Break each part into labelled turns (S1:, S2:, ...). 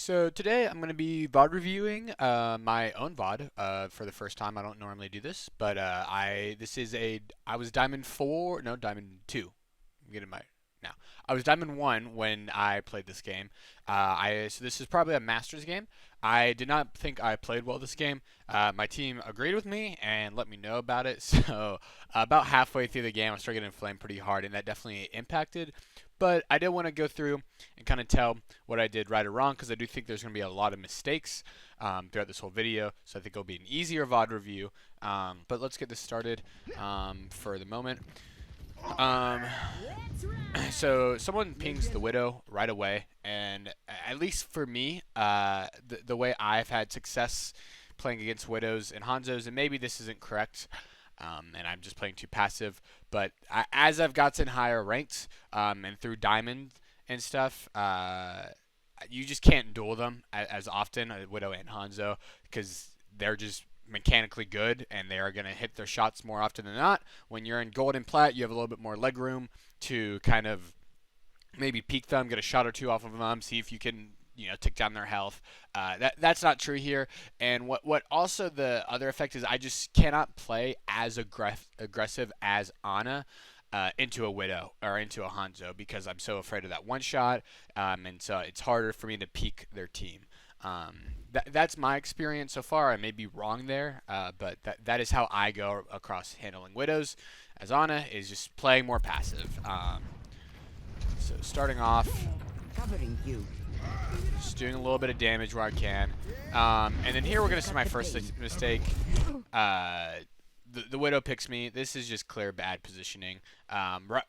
S1: So today I'm going to be VOD reviewing my own VOD for the first time. I don't normally do this, but I was Diamond 4, no, Diamond 2. I'm getting my now. I was Diamond 1 when I played this game. So this is probably a Masters game. I did not think I played well this game. My team agreed with me and let me know about it. So about halfway through the game, I started getting flamed pretty hard, and that definitely impacted. But I did want to go through and kind of tell what I did right or wrong, because I do think there's going to be a lot of mistakes throughout this whole video. So I think it'll be an easier VOD review. But let's get this started for the moment. So someone pings the Widow right away, and at least for me, the way I've had success playing against Widows and Hanzos, and maybe this isn't correct, and I'm just playing too passive, but as I've gotten higher ranked, and through Diamond and stuff, you just can't duel them as often, Widow and Hanzo, because they're just mechanically good and they are going to hit their shots more often than not. When you're in gold and plat, you have a little bit more leg room to kind of maybe peek them, get a shot or two off of them, see if you can tick down their health. That's not true here. And what also the other effect is, I just cannot play as aggressive as Ana into a Widow or into a Hanzo, because I'm so afraid of that one shot, and so it's harder for me to peek their team. That's my experience so far. I may be wrong there, but that is how I go across handling Widows, as Ana is just playing more passive. So starting off,
S2: Covering you.
S1: just doing a little bit of damage where I can. And then here we're going to see my first mistake. The Widow picks me. This is just clear bad positioning.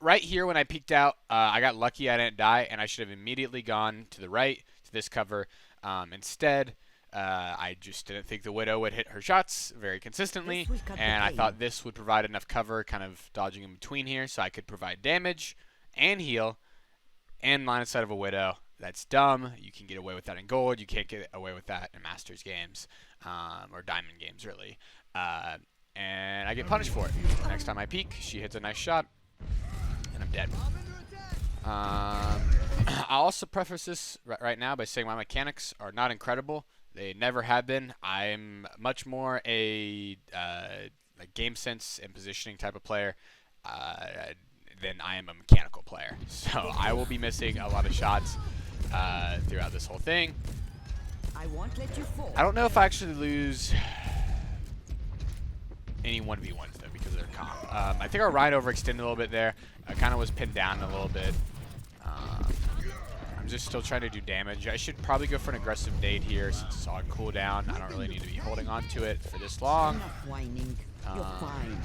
S1: Right here when I peeked out, I got lucky I didn't die, and I should have immediately gone to the right to this cover. Instead, I just didn't think the Widow would hit her shots very consistently, and I thought this would provide enough cover, kind of dodging in between here, so I could provide damage and heal and line of sight of a Widow. That's dumb. You can get away with that in gold. You can't get away with that in Masters games, or Diamond games, really. And I get punished for it. Next time I peek, she hits a nice shot, and I'm dead. I'll also preface this right now by saying my mechanics are not incredible. They never have been. I'm much more a game sense and positioning type of player than I am a mechanical player. So I will be missing a lot of shots throughout this whole thing.
S2: I won't let you fall.
S1: I don't know if I actually lose any 1v1s though, because of their comp. I think our Ryan overextended a little bit there. I kind of was pinned down a little bit. I'm just still trying to do damage. I should probably go for an aggressive nade here since it's on cooldown. I don't really need to be holding on to it for this long.
S2: Enough whining. You're fine.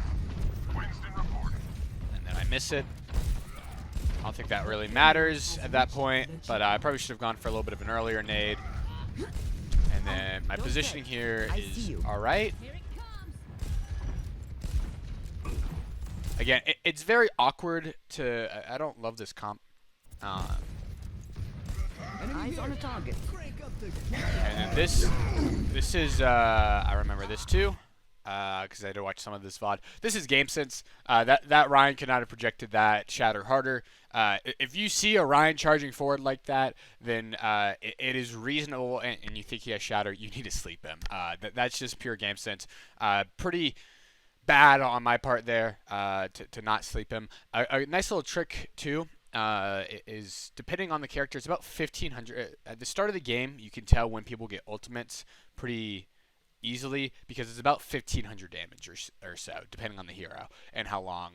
S1: And then I miss it. I don't think that really matters at that point, but I probably should have gone for a little bit of an earlier nade. And then my positioning here is alright. Again, it's very awkward to... I don't love this comp.
S2: Eyes on a target.
S1: And then this is... I remember this too, because I had to watch some of this VOD. This is game sense. That Ryan could not have projected that shatter harder. If you see a Ryan charging forward like that, then it is reasonable, and you think he has shatter, you need to sleep him. That's just pure game sense. Pretty bad on my part there to not sleep him. A nice little trick too is, depending on the character, it's about 1500 at the start of the game. You can tell when people get ultimates pretty easily, because it's about 1500 damage or so, depending on the hero and how long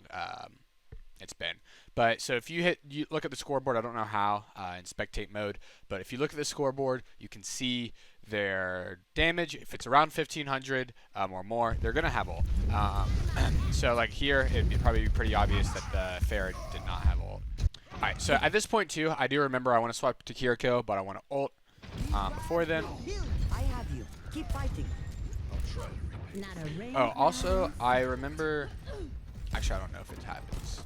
S1: it's been. But so if you look at the scoreboard, I don't know how in spectate mode, but if you look at the scoreboard, you can see their damage. If it's around 1500 or more, they're gonna have ult. So like here, it'd probably be pretty obvious that the Pharah did not have ult. Alright, so at this point too, I do remember I want to swap to Kiriko, but I want to ult before then.
S2: I have you. Keep fighting.
S1: Oh, also, I remember... Actually, I don't know if it happens.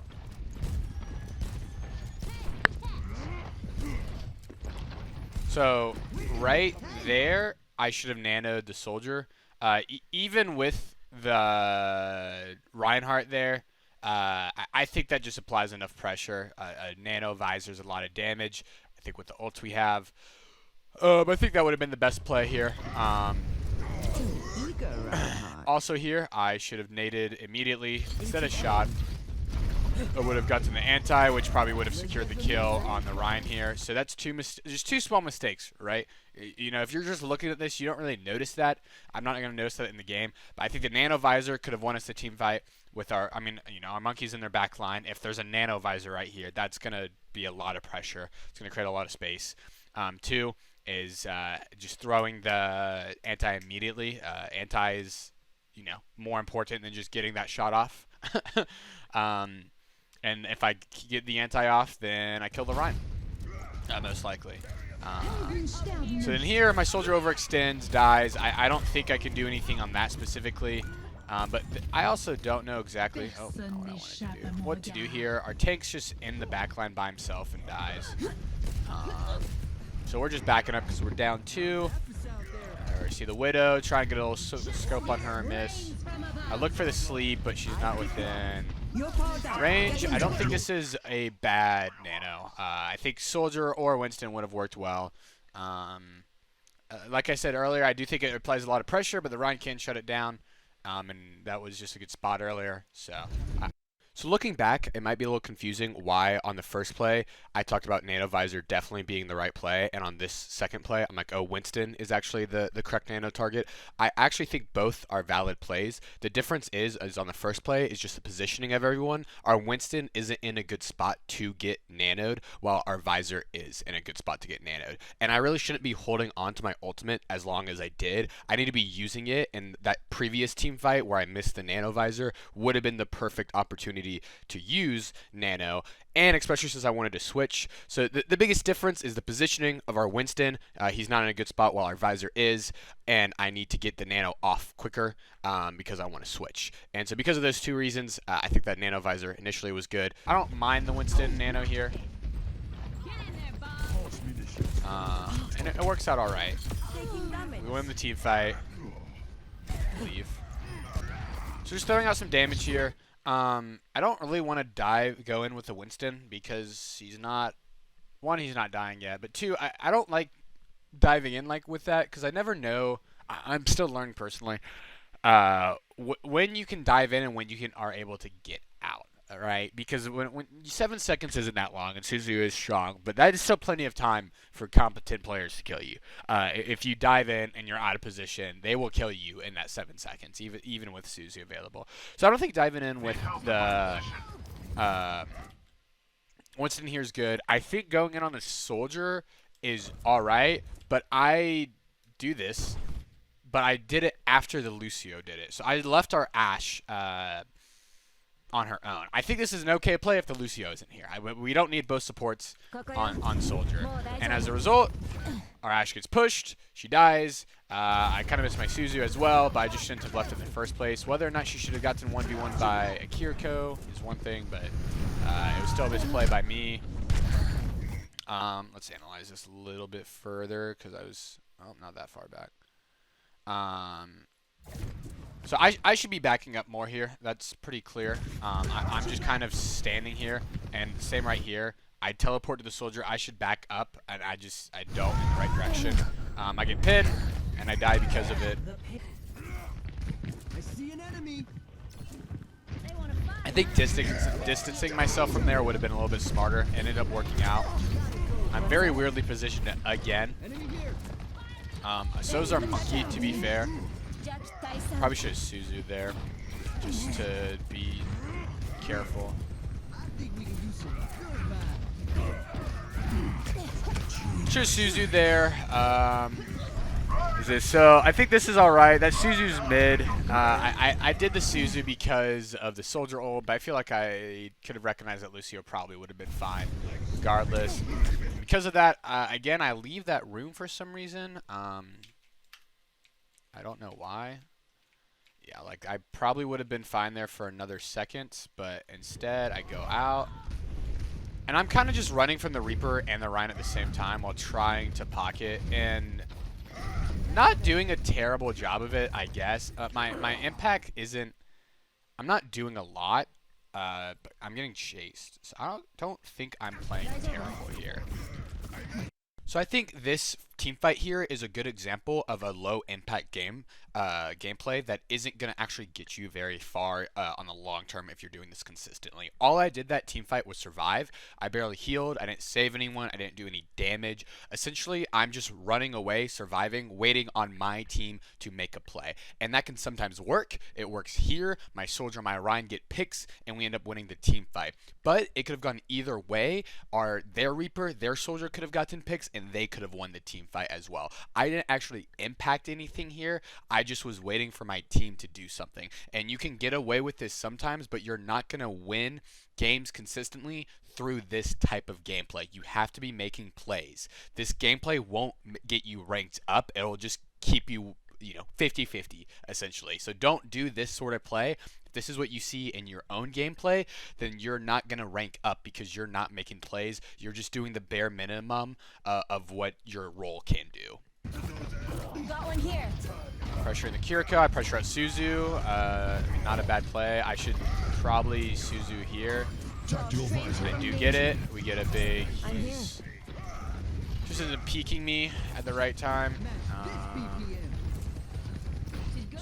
S1: So, right there, I should have nanoed the soldier. Even with the Reinhardt there, I think that just applies enough pressure. A nano visor is a lot of damage. I think with the ults we have, But I think that would have been the best play here.
S2: Too eager, Reinhardt.
S1: Also here, I should have naded immediately instead of shot. I would have gotten the anti, which probably would have secured the kill on the Ryan here. So that's just two small mistakes, right? You know, if you're just looking at this, you don't really notice that. I'm not going to notice that in the game. But I think the Nano Visor could have won us the team fight with our, I mean, you know, our monkeys in their back line. If there's a Nano Visor right here, that's going to be a lot of pressure. It's going to create a lot of space. Two is just throwing the anti immediately. Anti is, you know, more important than just getting that shot off. And if I get the anti off, then I kill the Ryan, most likely. So then here, my soldier overextends, dies. I don't think I can do anything on that specifically. But I also don't know exactly what to do here. Our tank's just in the backline by himself and dies. So we're just backing up because we're down 2. I see the Widow, try and get a little scope on her and miss. I look for the sleep, but she's not within range. I don't think this is a bad nano. I think Soldier or Winston would have worked well. Like I said earlier, I do think it applies a lot of pressure, but the Ryan can shut it down. And that was just a good spot earlier. So looking back, it might be a little confusing why on the first play I talked about Nano Visor definitely being the right play, and on this second play I'm like, oh, Winston is actually the correct nano target. I actually think both are valid plays. The difference is on the first play is just the positioning of everyone. Our Winston isn't in a good spot to get nanoed, while our Visor is in a good spot to get nanoed. And I really shouldn't be holding on to my ultimate as long as I did. I need to be using it, and that previous team fight where I missed the Nano Visor would have been the perfect opportunity to use nano, and especially since I wanted to switch. So the biggest difference is the positioning of our Winston. He's not in a good spot while our Visor is, and I need to get the nano off quicker because I want to switch. And so because of those two reasons, I think that Nano Visor initially was good. I don't mind the Winston nano here. And it works out all right. We win the team fight. Leave. So just throwing out some damage here. I don't really want to go in with the Winston because he's not dying yet, but 2, I don't like diving in like with that because I never know. I'm still learning personally when you can dive in and when you are able to get out. All right, because when 7 seconds isn't that long, and Suzu is strong, but that is still plenty of time for competent players to kill you. If you dive in and you're out of position, they will kill you in that 7 seconds, even with Suzu available. So I don't think diving in with the Winston here is good. I think going in on the Soldier is all right, but I do this, but I did it after the Lucio did it. So I left our Ashe on her own. I think this is an okay play if the Lucio isn't here. We don't need both supports on Soldier. And as a result, our Ashe gets pushed. She dies. I kind of miss my Suzu as well, but I just shouldn't have left it in the first place. Whether or not she should have gotten 1v1 by a Kiriko is one thing, but it was still a misplay by me. Let's analyze this a little bit further because I was not that far back. So I should be backing up more here. That's pretty clear. I'm just kind of standing here, and same right here. I teleport to the Soldier. I should back up, and I don't in the right direction. I get pinned, and I die because of it.
S3: I see an enemy.
S1: I think distancing myself from there would have been a little bit smarter. Ended up working out. I'm very weirdly positioned again. So is our monkey, to be fair. Probably should have Suzu there, just to be careful. Should have Suzu there. So I think this is all right. That Suzu's mid. I did the Suzu because of the Soldier ult, but I feel like I could have recognized that Lucio probably would have been fine regardless. Because of that, again, I leave that room for some reason. I don't know why. Yeah, like I probably would have been fine there for another second, but instead I go out. And I'm kind of just running from the Reaper and the Rhine at the same time while trying to pocket and not doing a terrible job of it, I guess. My impact isn't... I'm not doing a lot, but I'm getting chased. So I don't think I'm playing terrible here. So I think this team fight here is a good example of a low impact gameplay that isn't going to actually get you very far on the long term if you're doing this consistently. All I did that team fight was survive. I barely healed. I didn't save anyone. I didn't do any damage. Essentially, I'm just running away, surviving, waiting on my team to make a play. And that can sometimes work. It works here. My soldier, my Ryan get picks, and we end up winning the team fight. But it could have gone either way. Their Reaper, their soldier could have gotten picks, and they could have won the team fight as well. I didn't actually impact anything here. I just was waiting for my team to do something. And you can get away with this sometimes, but you're not going to win games consistently through this type of gameplay. You have to be making plays. This gameplay won't get you ranked up. It'll just keep you, 50-50 essentially. So don't do this sort of play. If this is what you see in your own gameplay, then you're not going to rank up because you're not making plays. You're just doing the bare minimum of what your role can do.
S4: Got one here.
S1: Pressuring the Kiriko. I pressure out Suzu. Not a bad play. I should probably Suzu here. I do get it. We get a big. He's just isn't peeking me at the right time.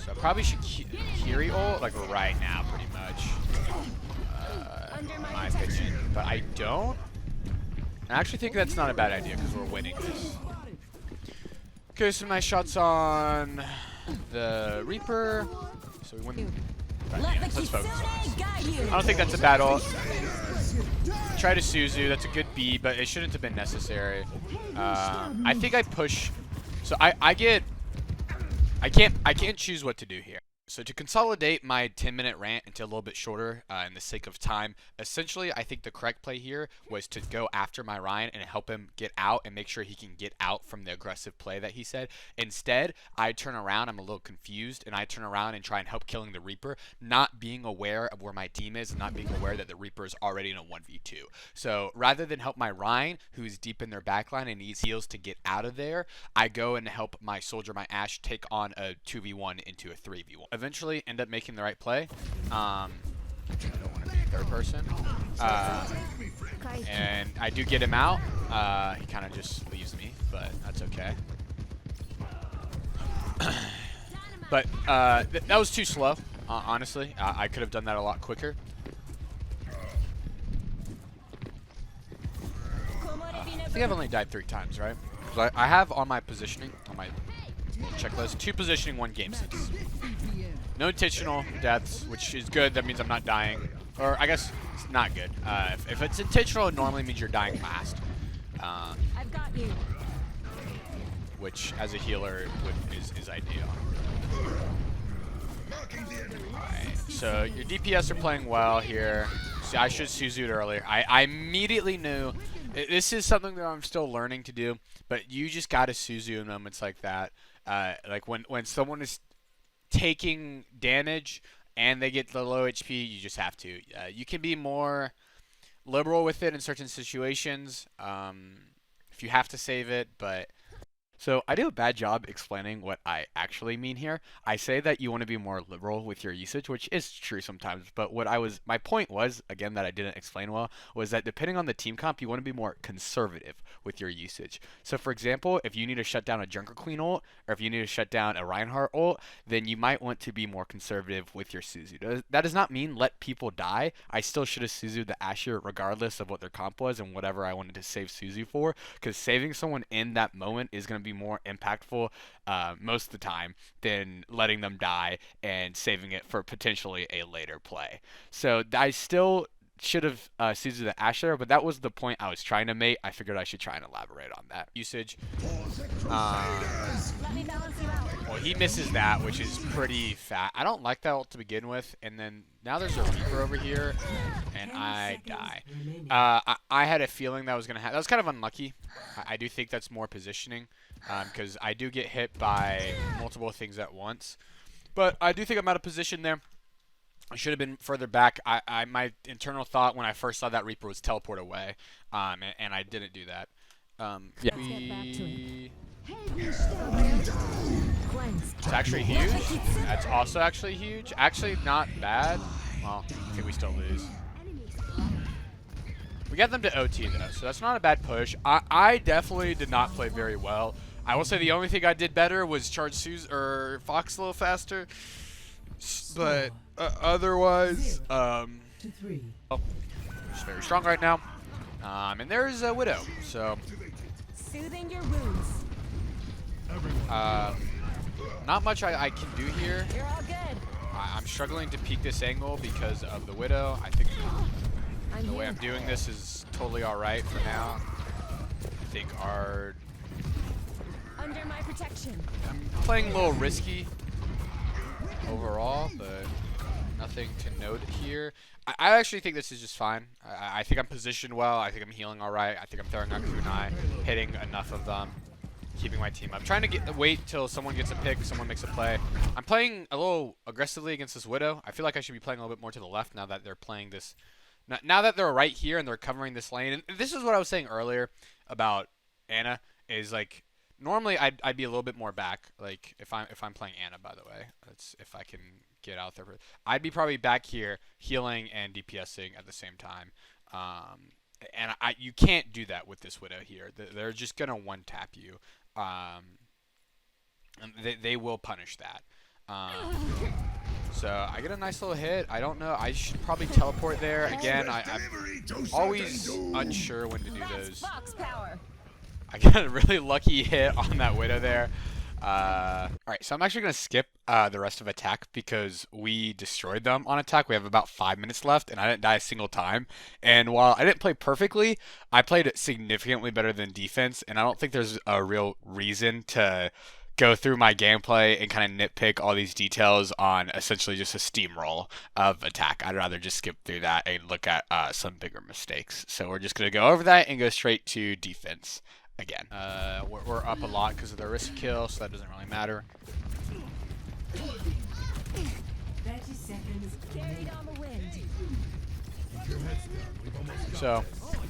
S1: So I probably should Kiri ult like right now, pretty much. In my opinion, but I don't. I actually think that's not a bad idea because we're winning this. Okay, some nice shots on the Reaper. So we win. Let's focus on this. I don't think that's a bad ult. Try to Suzu. That's a good B, but it shouldn't have been necessary. I think I push. So I can't choose what to do here. So to consolidate my 10-minute rant into a little bit shorter in the sake of time, essentially I think the correct play here was to go after my Ryan and help him get out and make sure he can get out from the aggressive play that he said. Instead, I turn around, I'm a little confused, and I turn around and try and help killing the Reaper, not being aware of where my team is and not being aware that the Reaper is already in a 1v2. So rather than help my Ryan, who's deep in their backline and needs heals to get out of there, I go and help my soldier, my Ashe, take on a 2v1 into a 3v1. Eventually end up making the right play. I don't want to be third person. And I do get him out. He kind of just leaves me, but that's okay. But that was too slow, honestly. I could have done that a lot quicker. I think I've only died 3 times, right? Because I have on my positioning, on my checklist, 2 positioning, 1 game sense. No intentional deaths, which is good. That means I'm not dying. Or I guess it's not good. If it's intentional, it normally means you're dying last.
S4: I've got you.
S1: Which, as a healer, is ideal. Alright, so your DPS are playing well here. See, I should Suzu'd earlier. I immediately knew. This is something that I'm still learning to do, but you just gotta Suzu in moments like that. Like when someone is taking damage and they get the low HP, you just have to. You can be more liberal with it in certain situations if you have to save it, but so I do a bad job explaining what I actually mean here. I say that you want to be more liberal with your usage, which is true sometimes, but my point was, again, that I didn't explain well, was that depending on the team comp, you want to be more conservative with your usage. So for example, if you need to shut down a Junker Queen ult, or if you need to shut down a Reinhardt ult, then you might want to be more conservative with your Suzu. That does not mean let people die. I still should have Suzu'd the Asher regardless of what their comp was and whatever I wanted to save Suzu for, because saving someone in that moment is going to be more impactful most of the time than letting them die and saving it for potentially a later play. So I still should have Suzu the Asher, but that was the point I was trying to make. I figured I should try and elaborate on that. Usage.
S4: Let me balance you out.
S1: Well, he misses that, which is pretty fat. I don't like that ult to begin with, and then now there's a Reaper over here, and I die. I had a feeling that was going to happen. That was kind of unlucky. I do think that's more positioning, because I do get hit by multiple things at once. But I do think I'm out of position there. I should have been further back. My internal thought when I first saw that Reaper was teleport away, and I didn't do that. Yeah. It's actually huge. That's also actually huge. Actually not bad. Well, I think we still lose. We got them to OT though, so that's not a bad push. I definitely did not play very well. I will say the only thing I did better was charge Suze or Fox a little faster. But otherwise,
S2: to 3.
S1: she's very strong right now. And there's a Widow. So,
S4: Soothing your wounds.
S1: not much I can do here.
S4: You're all good.
S1: I'm struggling to peek this angle because of the Widow. I think
S4: I'm
S1: the way
S4: here.
S1: I'm doing this is totally alright for now. I think our...
S4: Under my protection.
S1: I'm playing a little risky overall, but nothing to note here. I actually think this is just fine. I think I'm positioned well. I think I'm healing alright. I think I'm throwing out kunai, hitting enough of them, keeping my team up. Trying to wait till someone gets a pick, someone makes a play. I'm playing a little aggressively against this Widow. I feel like I should be playing a little bit more to the left now that they're playing this. Now that they're right here and they're covering this lane. And this is what I was saying earlier about Ana, is like normally I'd be a little bit more back. Like if I'm playing Ana, by the way, that's if I can get out there. I'd be probably back here healing and DPSing at the same time. And you can't do that with this Widow here. They're just gonna one tap you. And they will punish that. So I get a nice little hit. I don't know. I should probably teleport there. Again, I'm always unsure when to do
S4: That's
S1: those.
S4: Fox power.
S1: I got a really lucky hit on that Widow there. Alright, so I'm actually going to skip the rest of attack because we destroyed them on attack. We have about 5 minutes left, and I didn't die a single time. And while I didn't play perfectly, I played significantly better than defense, and I don't think there's a real reason to go through my gameplay and kind of nitpick all these details on essentially just a steamroll of attack. I'd rather just skip through that and look at some bigger mistakes. So we're just going to go over that and go straight to defense again. We're up a lot because of the risk kill, so that doesn't really matter.
S2: 30 seconds.
S4: Carried on the wind.
S1: So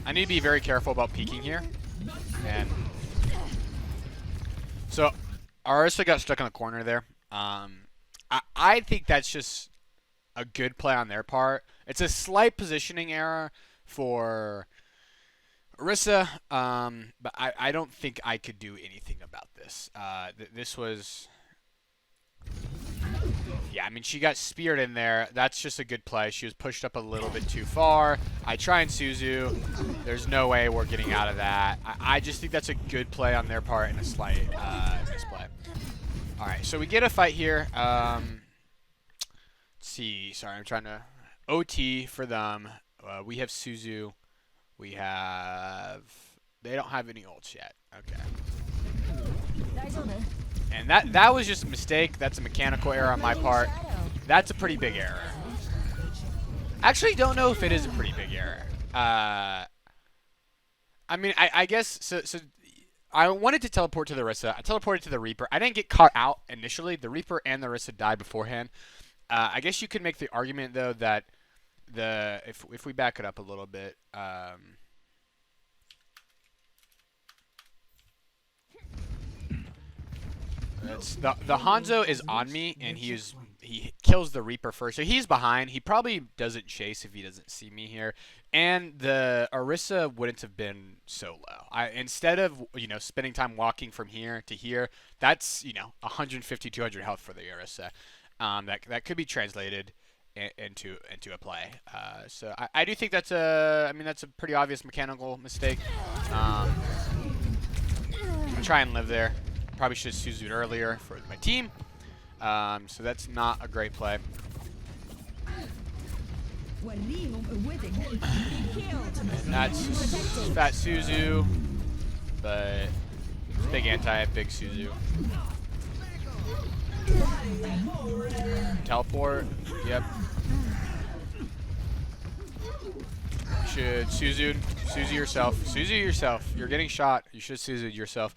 S1: I need to be very careful about peeking here. And so Arista got stuck in the corner there. I think that's just a good play on their part. It's a slight positioning error for Arista, but I don't think I could do anything about this. This was... Yeah, I mean, she got speared in there. That's just a good play. She was pushed up a little bit too far. I try and Suzu. There's no way we're getting out of that. I just think that's a good play on their part and a slight misplay. All right, so we get a fight here. Let's see. Sorry, I'm trying to... OT for them. We have Suzu. We have... They don't have any ults yet. Okay. And that was just a mistake. That's a mechanical error on my part. That's a pretty big error. Actually, don't know if it is a pretty big error. I mean, I guess so. I wanted to teleport to the Orisa. I teleported to the Reaper. I didn't get caught out initially. The Reaper and the Orisa died beforehand. I guess you could make the argument though that if we back it up a little bit. The Hanzo is on me, and he kills the Reaper first. So he's behind. He probably doesn't chase if he doesn't see me here. And the Orisa wouldn't have been so low. Instead of spending time walking from here to here, that's 150, 200 health for the Orisa. That could be translated into a play. So I do think that's a pretty obvious mechanical mistake. I'm gonna try and live there. Probably should have Suzu'd earlier for my team. So that's not a great play. And that's fat Suzu, but big anti, big Suzu. Teleport, yep. Should Suzu yourself. Suzu yourself. You're getting shot. You should Suzu yourself.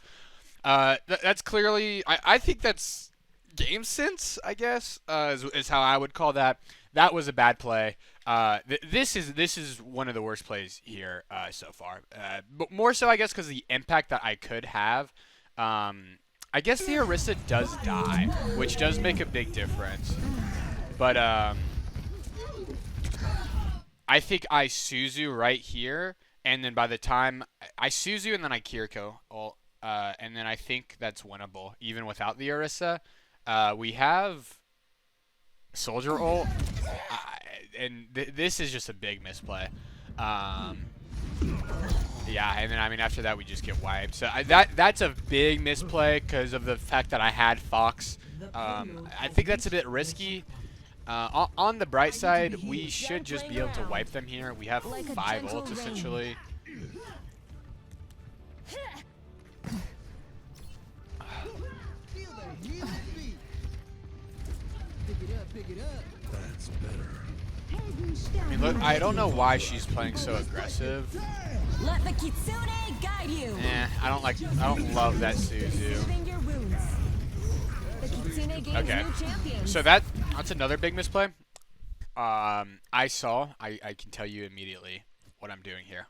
S1: That's clearly, I think that's game sense, I guess, is how I would call that. That was a bad play. This is one of the worst plays here so far. But more so, I guess, because of the impact that I could have. I guess the Orisa does die, which does make a big difference. But I think I Suzu right here, and then by the time I Suzu and then I Kiriko. Well, and then I think that's winnable even without the Orisa. We have Soldier ult, and this is just a big misplay. Yeah, and then I mean after that we just get wiped. So that's a big misplay because of the fact that I had Fox. I think that's a bit risky. On the bright side, we should just be able to wipe them here. We have 5 ults essentially.
S3: Feel the heat of beat. Pick it up, pick it up. That's better.
S1: I mean, look, I don't know why she's playing so aggressive.
S4: Let the Kitsune guide you.
S1: I don't love that Suzu.
S4: Soothing your wounds. The Kitsune gains
S1: Okay.
S4: new champions.
S1: So that's another big misplay. I can tell you immediately what I'm doing here.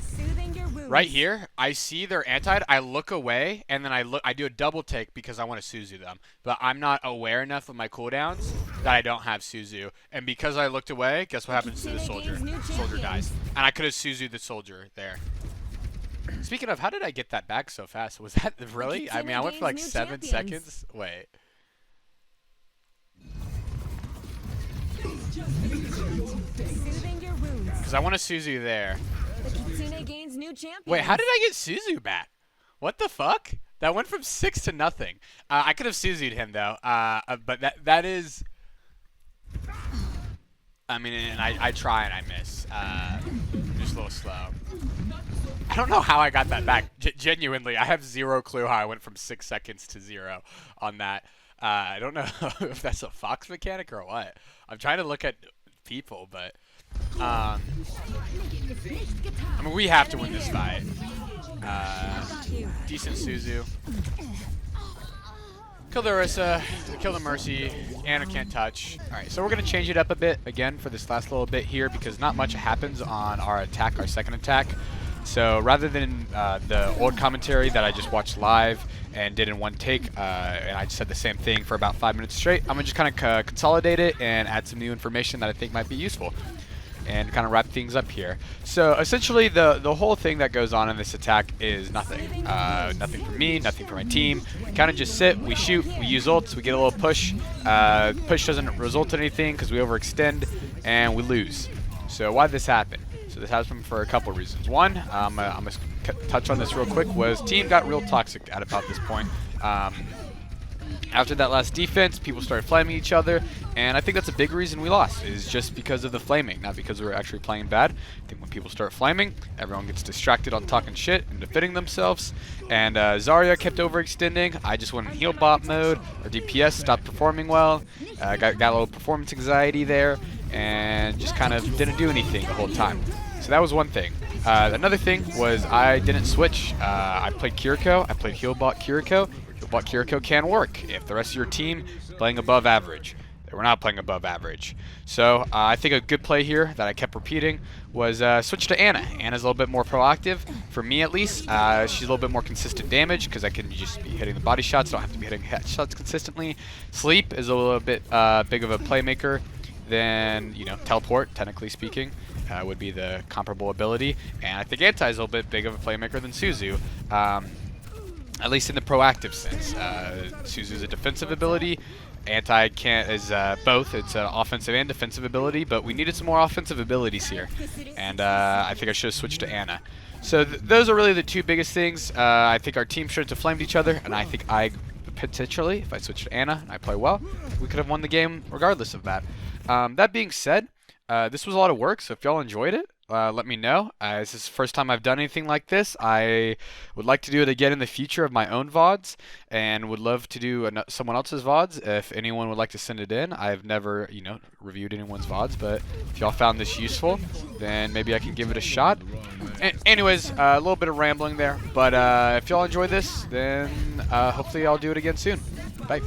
S4: Soothing your wounds.
S1: Right here, I see they're antied. I look away, and then I do a double take because I want to Suzu them. But I'm not aware enough of my cooldowns that I don't have Suzu. And because I looked away, guess what happens to the soldier? Soldier dies. And I could have Suzu the soldier there. Speaking of, how did I get that back so fast? Was that really? I mean, I went for like 7 seconds. Wait.
S4: Soothing your wounds.
S1: Because I want to Suzu there.
S4: The Kitsune gains new champions.
S1: Wait, how did I get Suzu back? What the fuck? That went from 6 to nothing. I could have Suzu'd him though. But that is. I mean, and I try and I miss. Just a little slow. I don't know how I got that back. Genuinely, I have 0 clue how I went from 6 seconds to 0 on that. I don't know if that's a Fox mechanic or what. I'm trying to look at people, but. I mean, we have to win this fight. Decent Suzu. Kill the Orisa, kill the Mercy, Anna can't touch. Alright, so we're going to change it up a bit again for this last little bit here because not much happens on our attack, our second attack. So rather than the old commentary that I just watched live and did in one take, and I just said the same thing for about 5 minutes straight, I'm going to just kind of consolidate it and add some new information that I think might be useful. And kind of wrap things up here. So essentially the whole thing that goes on in this attack is nothing. Nothing for me, nothing for my team. We kind of just sit, we shoot, we use ults, we get a little push. Push doesn't result in anything because we overextend and we lose. So why did this happen? So this happened for a couple reasons. One, I'm going to touch on this real quick, was team got real toxic at about this point. After that last defense, people started flaming each other, and I think that's a big reason we lost, is just because of the flaming, not because we were actually playing bad. I think when people start flaming, everyone gets distracted on talking shit and defending themselves, and Zarya kept overextending. I just went in heal bot mode. Our DPS stopped performing well, got a little performance anxiety there, and just kind of didn't do anything the whole time. So that was one thing. Another thing was I didn't switch. I played Kiriko, I played heal bot Kiriko. But Kiriko can work if the rest of your team is playing above average. They were not playing above average. So I think a good play here that I kept repeating was switch to Anna. Anna's a little bit more proactive, for me at least. She's a little bit more consistent damage because I can just be hitting the body shots. Don't have to be hitting headshots consistently. Sleep is a little bit big of a playmaker than, you know, teleport, technically speaking. Would be the comparable ability. And I think Anti is a little bit big of a playmaker than Suzu. At least in the proactive sense. Suzu's a defensive ability. Anti is both. It's an offensive and defensive ability, but we needed some more offensive abilities here. And I think I should have switched to Anna. So those are really the two biggest things. I think our team shouldn't have flamed each other, and I think I potentially, if I switched to Anna and I play well, we could have won the game regardless of that. That being said, this was a lot of work, so if y'all enjoyed it, let me know. This is the first time I've done anything like this. I would like to do it again in the future of my own VODs, and would love to do someone else's VODs if anyone would like to send it in. I've never, you know, reviewed anyone's VODs, but if y'all found this useful, then maybe I can give it a shot. Anyways, a little bit of rambling there, but if y'all enjoy this, then hopefully I'll do it again soon. Bye.